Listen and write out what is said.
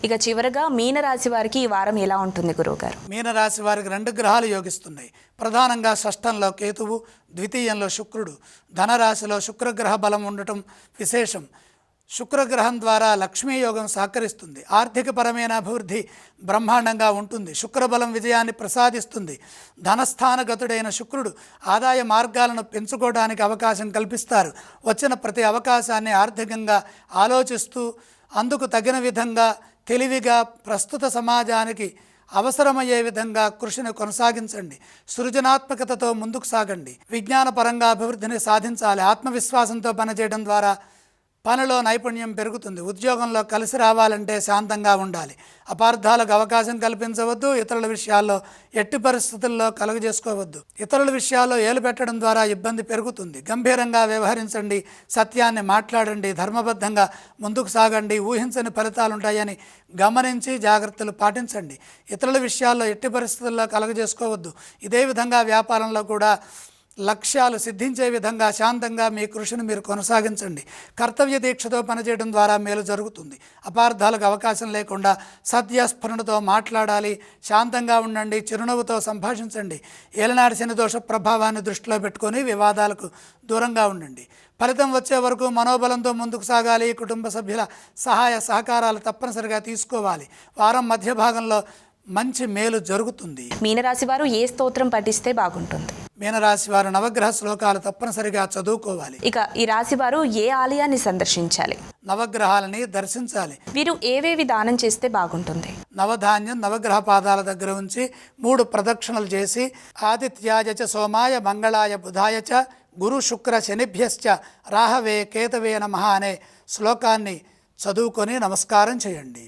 ఇక చివరగా మీనరాశి వారికి ఈ వారం ఎలా ఉంటుంది గురువుగారు? మీనరాశి వారికి 2 గ్రహాలు యోగిస్తున్నాయి. ప్రధానంగా షష్టంలో కేతువు, ద్వితీయంలో శుక్రుడు. ధనరాశిలో శుక్రగ్రహ బలం ఉండటం విశేషం. శుక్రగ్రహం ద్వారా లక్ష్మీ యోగం సహకరిస్తుంది. ఆర్థికపరమైన అభివృద్ధి బ్రహ్మాండంగా ఉంటుంది. శుక్రబలం విజయాన్ని ప్రసాదిస్తుంది. ధనస్థానగతుడైన శుక్రుడు ఆదాయ మార్గాలను పెంచుకోవడానికి అవకాశం కల్పిస్తారు. వచ్చిన ప్రతి అవకాశాన్ని ఆర్థికంగా ఆలోచిస్తూ అందుకు తగిన విధంగా తెలివిగా ప్రస్తుత సమాజానికి అవసరమయ్యే విధంగా కృషిని కొనసాగించండి. సృజనాత్మకతతో ముందుకు సాగండి. విజ్ఞానపరంగా అభివృద్ధిని సాధించాలి. ఆత్మవిశ్వాసంతో పనిచేయడం ద్వారా పనిలో నైపుణ్యం పెరుగుతుంది. ఉద్యోగంలో కలిసి రావాలంటే శాంతంగా ఉండాలి. అపార్థాలకు అవకాశం కల్పించవద్దు. ఇతరుల విషయాల్లో ఎట్టి పరిస్థితుల్లో కలుగజేసుకోవద్దు. ఇతరుల విషయాల్లో ఏలు పెట్టడం ద్వారా ఇబ్బంది పెరుగుతుంది. గంభీరంగా వ్యవహరించండి. సత్యాన్ని మాట్లాడండి. ధర్మబద్ధంగా ముందుకు సాగండి. ఊహించని ఫలితాలుంటాయని గమనించి జాగ్రత్తలు పాటించండి. ఇతరుల విషయాల్లో ఎట్టి పరిస్థితుల్లో కలుగజేసుకోవద్దు. ఇదే విధంగా వ్యాపారంలో కూడా లక్ష్యాలు సిద్ధించే విధంగా శాంతంగా మీ కృషిని మీరు కొనసాగించండి. కర్తవ్య దీక్షతో పనిచేయడం ద్వారా మేలు జరుగుతుంది. అపార్థాలకు అవకాశం లేకుండా సత్యస్ఫురణతో మాట్లాడాలి. శాంతంగా ఉండండి. చిరునవ్వుతో సంభాషించండి. ఏలనాటి శని దోష ప్రభావాన్ని దృష్టిలో పెట్టుకొని వివాదాలకు దూరంగా ఉండండి. ఫలితం వచ్చే వరకు మనోబలంతో ముందుకు సాగాలి. కుటుంబ సభ్యుల సహాయ సహకారాలు తప్పనిసరిగా తీసుకోవాలి. వారం మధ్య భాగంలో మంచి మేలు జరుగుతుంది. మీనరాశి వారు ఏ స్తోత్రం పఠిస్తే బాగుంటుంది? మీనరాశి వారు నవగ్రహ శ్లోకాలు తప్పనిసరిగా చదువుకోవాలి. ఇక ఈ రాశి వారు ఏ ఆలయాన్ని సందర్శించాలి? నవగ్రహాలని దర్శించాలి. వీరు ఏవేవి దానం చేస్తే బాగుంటుంది? నవధాన్యం నవగ్రహ పాదాల దగ్గర ఉంచి 3 ప్రదక్షిణలు చేసి ఆదిత్యాయ చ సోమాయ మంగళాయ బుధాయ చ గురు శుక్ర శనిభ్యశ్చ రాహవే కేతవే నమః అనే శ్లోకాన్ని చదువుకొని నమస్కారం చేయండి.